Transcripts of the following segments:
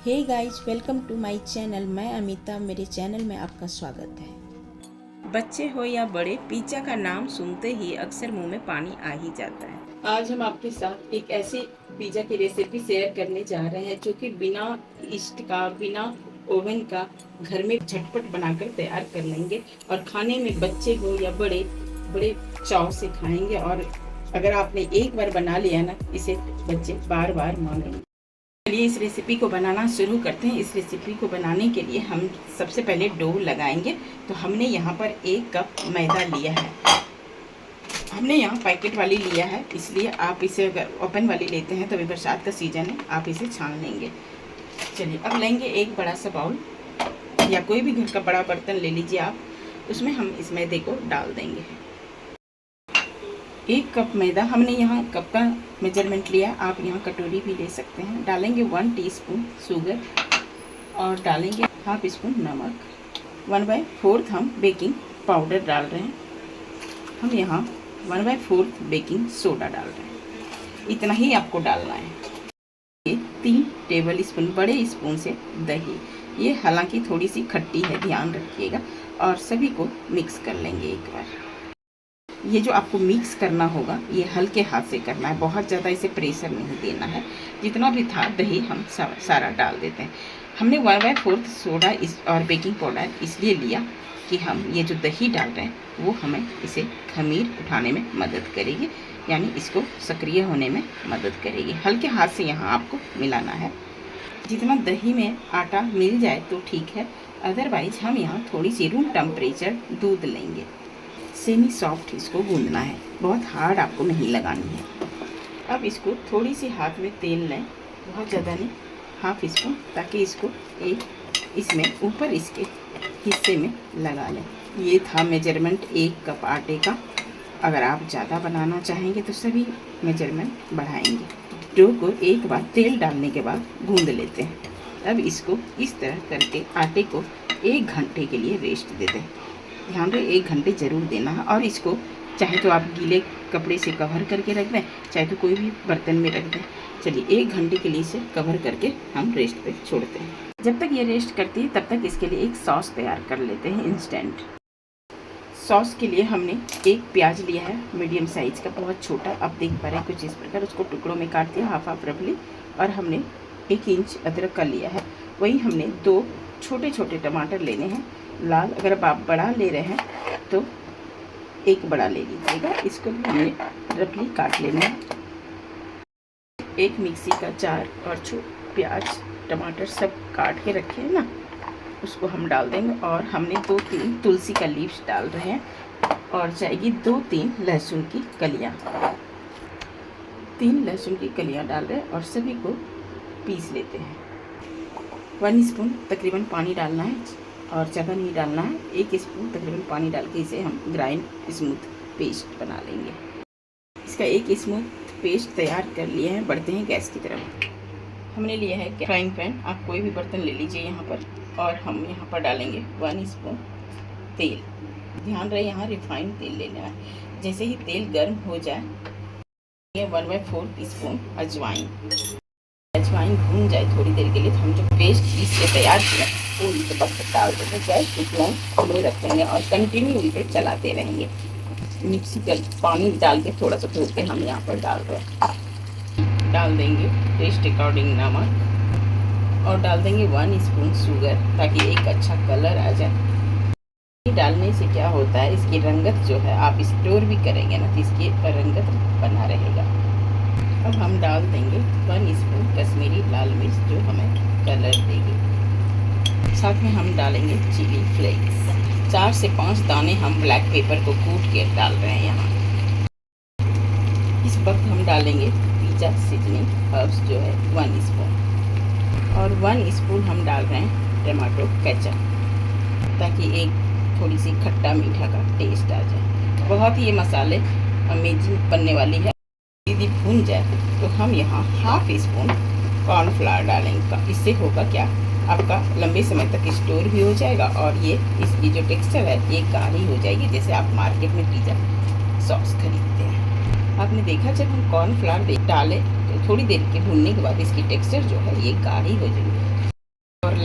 Hey guys, welcome to my channel. मैं अमिता, मेरे channel में आपका स्वागत है। बच्चे हो या बड़े, पिज़्ज़ा का नाम सुनते ही अक्सर मुंह में पानी आ ही जाता है। आज हम आपके साथ एक ऐसी पिज़्ज़ा की रेसिपी शेयर करने जा रहे हैं जो कि बिना ईस्ट का, बिना ओवन का घर में झटपट बनाकर तैयार कर लेंगे और खाने में बच्चे हो या बड़े बड़े चाव से खाएंगे। और अगर आपने एक बार बना लिया ना, इसे बच्चे बार बार मांगेंगे। चलिए इस रेसिपी को बनाना शुरू करते हैं। इस रेसिपी को बनाने के लिए हम सबसे पहले डो लगाएंगे। तो हमने यहाँ पर 1 कप मैदा लिया है। हमने यहाँ पैकेट वाली लिया है, इसलिए आप इसे अगर ओपन वाली लेते हैं तो अभी बरसात का सीजन है, आप इसे छान लेंगे। चलिए अब लेंगे एक बड़ा सा बाउल या कोई भी घर का बड़ा बर्तन ले लीजिए आप। उसमें हम इस मैदे को डाल देंगे। 1 कप मैदा, हमने यहाँ कप का मेजरमेंट लिया, आप यहाँ कटोरी भी ले सकते हैं। डालेंगे 1 टीस्पून शुगर और डालेंगे हाफ स्पून नमक। 1/4 हम बेकिंग पाउडर डाल रहे हैं। हम यहाँ 1/4 बेकिंग सोडा डाल रहे हैं। इतना ही आपको डालना है। ये 3 टेबल स्पून बड़े स्पून से दही, ये हालांकि थोड़ी सी खट्टी है, ध्यान रखिएगा। और सभी को मिक्स कर लेंगे एक बार। ये जो आपको मिक्स करना होगा ये हल्के हाथ से करना है, बहुत ज़्यादा इसे प्रेशर नहीं देना है। जितना भी था दही हम सारा डाल देते हैं। हमने 1/4 सोडा और बेकिंग पाउडर इसलिए लिया कि हम ये जो दही डाल रहे हैं वो हमें इसे खमीर उठाने में मदद करेगी, यानी इसको सक्रिय होने में मदद करेगी। हल्के हाथ से यहाँ आपको मिलाना है। जितना दही में आटा मिल जाए तो ठीक है, अदरवाइज हम यहाँ थोड़ी सी रूम टेम्परेचर दूध लेंगे। सेमी सॉफ्ट इसको गूंदना है, बहुत हार्ड आपको नहीं लगानी है। अब इसको थोड़ी सी हाथ में तेल लें, बहुत ज़्यादा नहीं, हाफ स्पून, ताकि इसको एक इसमें ऊपर इसके हिस्से में लगा लें। ये था मेजरमेंट 1 कप आटे का। अगर आप ज़्यादा बनाना चाहेंगे तो सभी मेजरमेंट बढ़ाएंगे। डो को एक बार तेल डालने के बाद गूंद लेते हैं। अब इसको इस तरह करके आटे को 1 घंटे के लिए रेस्ट दे दें। ध्यान रहे 1 घंटे ज़रूर देना है। और इसको चाहे तो आप गीले कपड़े से कवर करके रख दें, चाहे तो कोई भी बर्तन में रख दें। चलिए 1 घंटे के लिए इसे कवर करके हम रेस्ट पे छोड़ते हैं। जब तक ये रेस्ट करती है तब तक इसके लिए एक सॉस तैयार कर लेते हैं इंस्टेंट। सॉस के लिए हमने 1 प्याज लिया है, मीडियम साइज़ का, बहुत छोटा, आप देख पा रहे हैं कुछ इस प्रकार। उसको टुकड़ों में काट दिया, हाफ रफली। और हमने 1 इंच अदरक का लिया है। वही हमने 2 छोटे छोटे टमाटर लेने हैं, लाल। अगर आप बड़ा ले रहे हैं तो 1 बड़ा ले लीजिएगा। इसको हमने रफली काट लेना है। 1 मिक्सी का जार और प्याज टमाटर सब काट के रखे हैं ना, उसको हम डाल देंगे। और हमने 2-3 तुलसी का लीव्स डाल रहे हैं और जाएगी 2-3 लहसुन की कलियाँ। 3 लहसुन की कलियाँ डाल रहे हैं और सभी को पीस लेते हैं। 1 स्पून तकरीबन पानी डालना है और ज़्यादा नहीं डालना है। 1 स्पून तकरीबन पानी डाल के इसे हम ग्राइंड स्मूथ पेस्ट बना लेंगे। इसका एक स्मूथ पेस्ट तैयार कर लिए हैं। बढ़ते हैं गैस की तरफ। हमने लिया है फ्राइंग पैन, आप कोई भी बर्तन ले लीजिए यहाँ पर। और हम यहाँ पर डालेंगे 1 स्पून तेल। ध्यान रहे यहाँ रिफाइंड तेल लेना है। जैसे ही तेल गर्म हो जाए, 1/4 टीस्पून अजवाइन। अजवाइन भून जाए थोड़ी देर के लिए तो हम जो पेस्ट पीस के तैयार किया वो इसे बस डाल देंगे। गैस फ्लेम खुले रखेंगे और कंटिन्यू इसे चलाते रहेंगे। मिक्सी का पानी डाल के थोड़ा सा धो के हम यहाँ पर डाल रहे हैं। डाल देंगे टेस्ट अकॉर्डिंग नमक और डाल देंगे 1 स्पून शुगर, ताकि एक अच्छा कलर आ जाए। डालने से क्या होता है, इसकी रंगत जो है, आप स्टोर भी करेंगे ना तो इसकी रंगत बना रहेगा। अब हम डाल देंगे 1 स्पून कश्मीरी लाल मिर्च, जो हमें कलर देगी। साथ में हम डालेंगे चिली फ्लेक्स। 4 से 5 दाने हम ब्लैक पेपर को कूट के डाल रहे हैं यहाँ। इस वक्त हम डालेंगे पिज़्ज़ा सीजनिंग हर्ब्स, जो है 1 स्पून। और 1 स्पून हम डाल रहे हैं टमाटो केचप, ताकि एक थोड़ी सी खट्टा मीठा का टेस्ट आ जाए। बहुत ही ये मसाले अमेजिंग बनने वाली है। यदि भून जाए तो हम यहाँ हाफ स्पून कॉर्नफ्लावर डालेंगे। इससे होगा क्या, आपका लंबे समय तक स्टोर भी हो जाएगा और ये इसकी जो टेक्सचर है ये गाढ़ी हो जाएगी, जैसे आप मार्केट में पिज़्ज़ा सॉस खरीदते हैं। आपने देखा जब हम कॉर्नफ्लावर डालें तो थोड़ी देर के भूनने के बाद इसकी टेक्सचर जो है ये गाढ़ी हो जाएगी।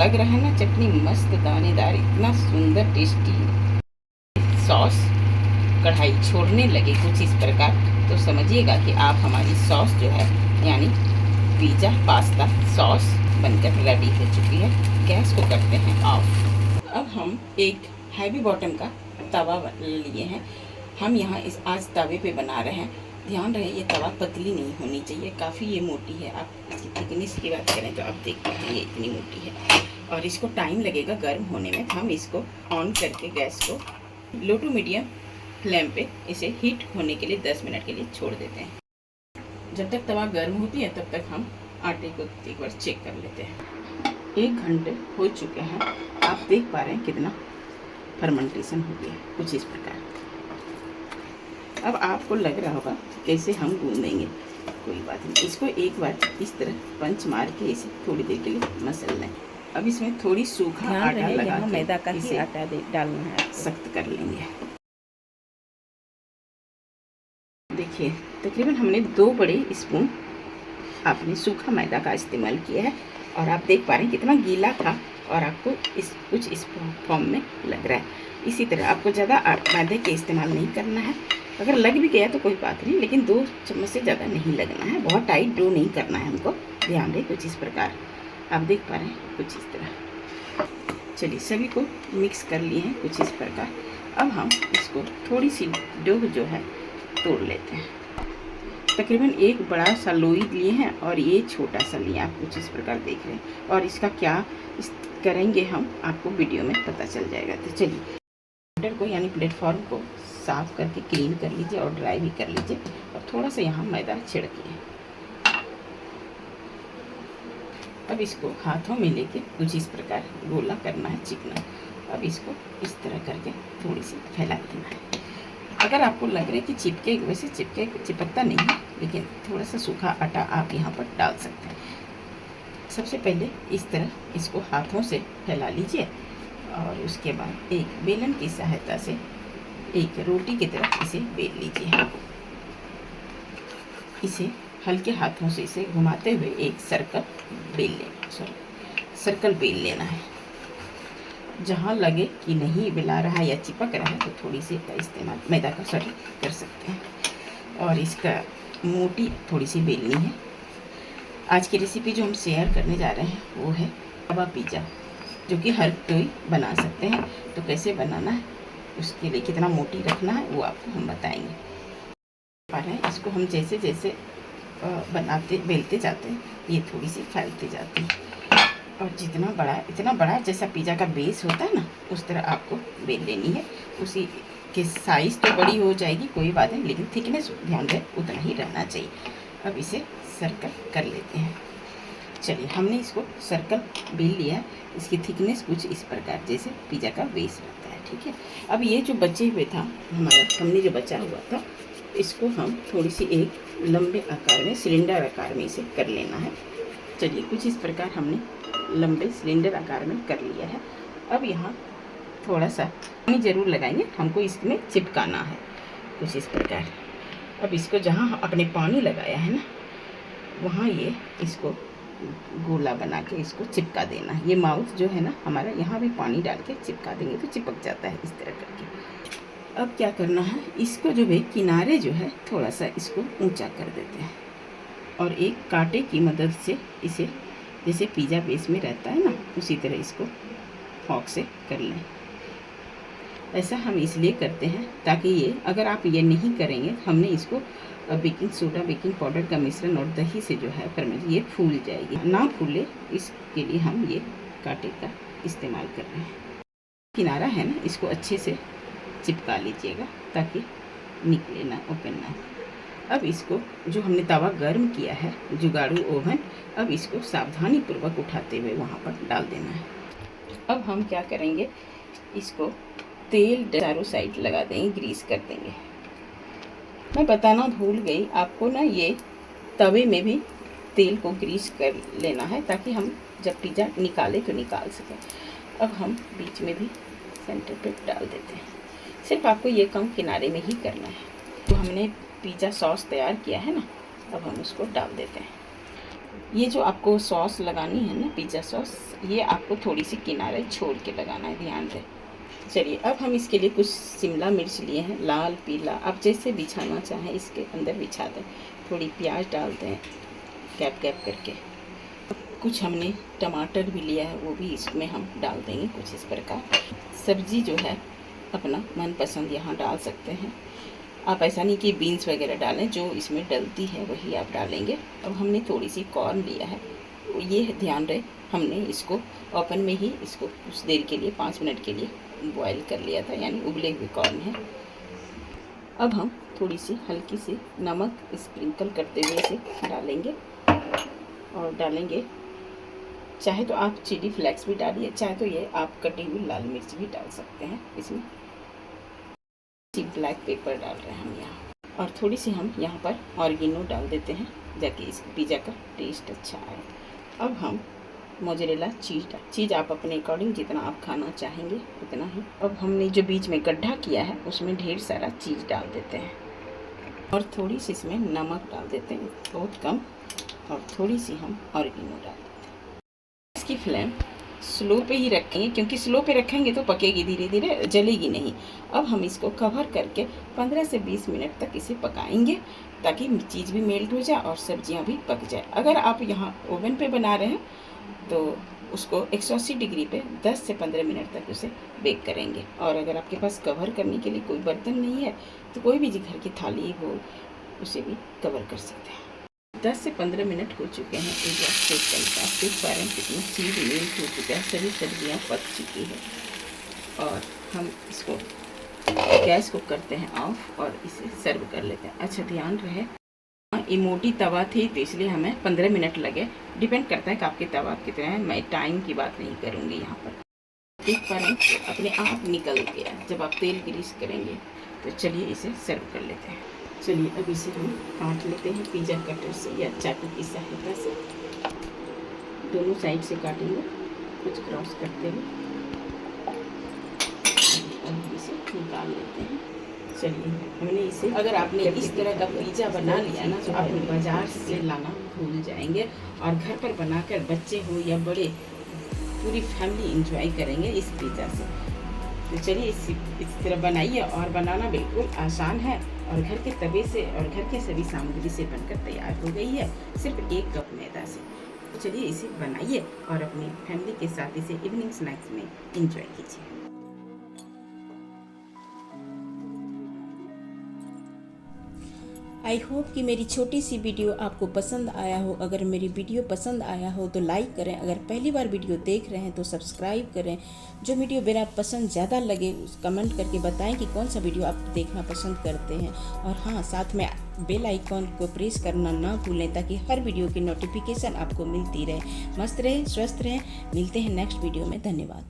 लग रहा है ना चटनी मस्त दानेदार, इतना सुंदर टेस्टी सॉस कढ़ाई छोड़ने लगे कुछ इस प्रकार, तो समझिएगा कि आप हमारी सॉस जो है यानी पिज़्ज़ा पास्ता सॉस बनकर रेडी हो चुकी है। गैस को करते हैं ऑफ। अब हम एक हैवी बॉटम का तवा लिए हैं। हम यहाँ इस आज तवे पे बना रहे हैं। ध्यान रहे ये तवा पतली नहीं होनी चाहिए, काफ़ी ये मोटी है। आप इसकी थिकनेस की बात करें तो आप देखते हैं ये इतनी मोटी है और इसको टाइम लगेगा गर्म होने में। हम इसको ऑन करके गैस को लो टू मीडियम फ्लेम पे इसे हीट होने के लिए 10 मिनट के लिए छोड़ देते हैं। जब तक तवा गर्म होती है तब तक हम आटे को एक बार चेक कर लेते हैं। 1 घंटे हो चुके हैं, आप देख पा रहे हैं कितना फर्मेंटेशन हो गया कुछ इस प्रकार। अब आपको लग रहा होगा कैसे हम गूंदेंगे, कोई बात नहीं, इसको एक बार इस तरह पंच मार के इसे थोड़ी देर के लिए मसल लें। अब इसमें थोड़ी सूखा आटा लगा के मैदा का ही आटा डालना है, सख्त कर लेंगे। देखिए तकरीबन हमने 2 बड़े स्पून आपने सूखा मैदा का इस्तेमाल किया है और आप देख पा रहे हैं कितना गीला था और आपको कुछ इस फॉर्म में लग रहा है। इसी तरह आपको ज़्यादा मैदे के इस्तेमाल नहीं करना है। अगर लग भी गया तो कोई बात नहीं, लेकिन 2 चम्मच से ज़्यादा नहीं लगना है। बहुत टाइट डो नहीं करना है हमको, ध्यान रहे। कुछ इस प्रकार आप देख पा रहे हैं, कुछ इस तरह। चलिए सभी को मिक्स कर लिए हैं कुछ इस प्रकार। अब हम इसको थोड़ी सी डो जो है तोड़ लेते हैं। तकरीबन एक बड़ा सा लोई लिए हैं और ये छोटा सा लिए, आप कुछ इस प्रकार देख रहे हैं। और इसका क्या करेंगे हम आपको वीडियो में पता चल जाएगा। तो चलिए बैटर को यानी प्लेटफॉर्म को साफ करके क्लीन कर लीजिए और ड्राई भी कर लीजिए और थोड़ा सा यहाँ मैदा छिड़किए। अब इसको हाथों में लेके कुछ इस प्रकार गोला करना है, चिकना। अब इसको इस तरह करके थोड़ी सी फैला देना है। अगर आपको लग रहा है कि चिपके, वैसे चिपकता नहीं है, लेकिन थोड़ा सा सूखा आटा आप यहाँ पर डाल सकते हैं। सबसे पहले इस तरह इसको हाथों से फैला लीजिए और उसके बाद एक बेलन की सहायता से एक रोटी की तरह इसे बेल लीजिए। इसे हल्के हाथों से इसे घुमाते हुए एक सर्कल बेल लेना है। जहाँ लगे कि नहीं बेला रहा है या चिपक रहा है तो थोड़ी सी का इस्तेमाल मैदा का कर सकते हैं और इसका मोटी थोड़ी सी बेलनी है। आज की रेसिपी जो हम शेयर करने जा रहे हैं वो है तवा पिज़्ज़ा, जो कि हर कोई बना सकते हैं। तो कैसे बनाना है, उसके लिए कितना मोटी रखना है वो आपको हम बताएंगे। इसको हम जैसे जैसे बेलते जाते हैं ये थोड़ी सी फैलती जाती है और इतना बड़ा जैसा पिज़्ज़ा का बेस होता है ना, उस तरह आपको बेल लेनी है। उसी के साइज़ तो बड़ी हो जाएगी कोई बात नहीं, लेकिन थिकनेस ध्यान दें उतना ही रहना चाहिए। अब इसे सर्कल कर लेते हैं। चलिए हमने इसको सर्कल बेल लिया है। इसकी थिकनेस कुछ इस प्रकार जैसे पिज़्ज़ा का बेस रहता है, ठीक है। अब ये जो बचे हुए था हमने जो बचा हुआ था, इसको हम थोड़ी सी एक लंबे आकार में, सिलेंडर आकार में इसे कर लेना है। चलिए कुछ इस प्रकार हमने लंबे सिलेंडर आकार में कर लिया है। अब यहाँ थोड़ा सा पानी ज़रूर लगाएंगे, हमको इसमें चिपकाना है कुछ इस प्रकार। अब इसको जहाँ अपने पानी लगाया है ना, वहाँ ये इसको गोला बना के इसको चिपका देना है। ये माउथ जो है ना हमारा, यहाँ भी पानी डाल के चिपका देंगे तो चिपक जाता है इस तरह करके। अब क्या करना है, इसको जो है किनारे जो है थोड़ा सा इसको ऊंचा कर देते हैं और एक कांटे की मदद से इसे जैसे पिज़्ज़ा बेस में रहता है ना, उसी तरह इसको फॉक से कर लें। ऐसा हम इसलिए करते हैं ताकि ये, अगर आप ये नहीं करेंगे, हमने इसको बेकिंग सोडा, बेकिंग पाउडर का मिश्रण और दही से जो है फर्मेंट, ये फूल जाएगी। ना फूले इसके लिए हम ये कांटे का इस्तेमाल कर रहे हैं। किनारा है ना, इसको अच्छे से चिपका लीजिएगा ताकि निकले ना, ओपन ना। अब इसको जो हमने तवा गर्म किया है, जुगाड़ू ओवन, अब इसको सावधानी पूर्वक उठाते हुए वहाँ पर डाल देना है। अब हम क्या करेंगे, इसको तेल चारों साइड लगा देंगे, ग्रीस कर देंगे। मैं बताना भूल गई आपको ना, ये तवे में भी तेल को ग्रीस कर लेना है ताकि हम जब पिज़्ज़ा निकालें तो निकाल सकें। अब हम बीच में भी सेंटर पे डाल देते हैं। सिर्फ आपको ये काम किनारे में ही करना है। तो हमने पिज़्ज़ा सॉस तैयार किया है ना, अब हम उसको डाल देते हैं। ये जो आपको सॉस लगानी है ना, पिज़्ज़ा सॉस, ये आपको थोड़ी सी किनारे छोड़ के लगाना है, ध्यान दें। चलिए अब हम इसके लिए कुछ शिमला मिर्च लिए हैं, लाल पीला, आप जैसे बिछाना चाहें इसके अंदर बिछा दें। थोड़ी प्याज डाल दें कैप कैप करके। कुछ हमने टमाटर भी लिया है, वो भी इसमें हम डाल देंगे कुछ इस प्रकार। सब्ज़ी जो है अपना मनपसंद यहाँ डाल सकते हैं। आप ऐसा नहीं कि बीन्स वगैरह डालें, जो इसमें डलती है वही आप डालेंगे। अब हमने थोड़ी सी कॉर्न लिया है, ये ध्यान रहे हमने इसको ओवन में ही इसको कुछ देर के लिए 5 मिनट के लिए बॉईल कर लिया था, यानी उबले हुए कॉर्न है। अब हम थोड़ी सी हल्की सी नमक स्प्रिंकल करते हुए इसे डालेंगे, और डालेंगे चाहे तो आप चिली फ्लेक्स भी डालिए, चाहे तो ये आप कटी हुई लाल मिर्च भी डाल सकते हैं। इसमें ब्लैक पेपर डाल रहे हैं हम यहाँ, और थोड़ी सी हम यहाँ पर ऑरिगेनो डाल देते हैं ताकि इस पिज़्ज़ा का टेस्ट अच्छा आए। अब हम मोज़रेला चीज़ आप अपने अकॉर्डिंग जितना आप खाना चाहेंगे उतना ही। अब हमने जो बीच में गड्ढा किया है उसमें ढेर सारा चीज़ डाल देते हैं, और थोड़ी सी इसमें नमक डाल देते हैं, बहुत कम, और थोड़ी सी हम ऑरिगेनो डाल देते हैं। इसकी फ्लेम स्लो पे ही रखेंगे, क्योंकि स्लो पे रखेंगे तो पकेगी, धीरे धीरे जलेगी नहीं। अब हम इसको कवर करके 15 से 20 मिनट तक इसे पकाएंगे, ताकि चीज़ भी मेल्ट हो जाए और सब्जियां भी पक जाए। अगर आप यहाँ ओवन पे बना रहे हैं तो उसको 180 डिग्री पे 10 से 15 मिनट तक उसे बेक करेंगे। और अगर आपके पास कवर करने के लिए कोई बर्तन नहीं है तो कोई भी घर की थाली हो उसे भी कवर कर सकते हैं। 10 से 15 मिनट हो चुके हैं, पिज़्ज़ा सेक करके आप देख पा रहे हैं कितना चीज़ मेल्ट हो चुका है, सभी सब्जियाँ पक चुकी है। और हम इसको गैस को करते हैं ऑफ और इसे सर्व कर लेते हैं। अच्छा ध्यान रहे, ये मोटी तवा थी तो इसलिए हमें 15 मिनट लगे, डिपेंड करता है कि आपके तवा कितने हैं। मैं टाइम की बात नहीं करूँगी यहाँ पर। देख पा रहे हैं अपने आप निकल गया जब आप तेल ग्रीस करेंगे। तो चलिए इसे सर्व कर लेते हैं। चलिए अब इसे हम काट लेते हैं पिज़्ज़ा कटर से या चाकू की सहायता से। दोनों साइड से काटेंगे कुछ क्रॉस करते हुए। अब इसे निकाल लेते हैं। चलिए हमने इसे, अगर आपने इस तरह का पिज़्ज़ा बना लिया ना तो आप बाज़ार से लाना भूल जाएंगे, और घर पर बनाकर बच्चे हो या बड़े पूरी फैमिली इंजॉय करेंगे इस पिज़्ज़ा से। तो चलिए इस तरह बनाइए, और बनाना बिल्कुल आसान है, और घर के तवे से और घर के सभी सामग्री से बनकर तैयार हो गई है, सिर्फ 1 कप मैदा से। तो चलिए इसे बनाइए और अपनी फैमिली के साथ इसे इवनिंग स्नैक्स में एंजॉय कीजिए। आई होप कि मेरी छोटी सी वीडियो आपको पसंद आया हो। अगर मेरी वीडियो पसंद आया हो तो लाइक करें, अगर पहली बार वीडियो देख रहे हैं तो सब्सक्राइब करें। जो वीडियो मेरा पसंद ज़्यादा लगे उस कमेंट करके बताएं कि कौन सा वीडियो आप देखना पसंद करते हैं। और हाँ, साथ में बेल आइकॉन को प्रेस करना ना भूलें, ताकि हर वीडियो की नोटिफिकेशन आपको मिलती रहे। मस्त रहें, स्वस्थ रहें, मिलते हैं नेक्स्ट वीडियो में। धन्यवाद।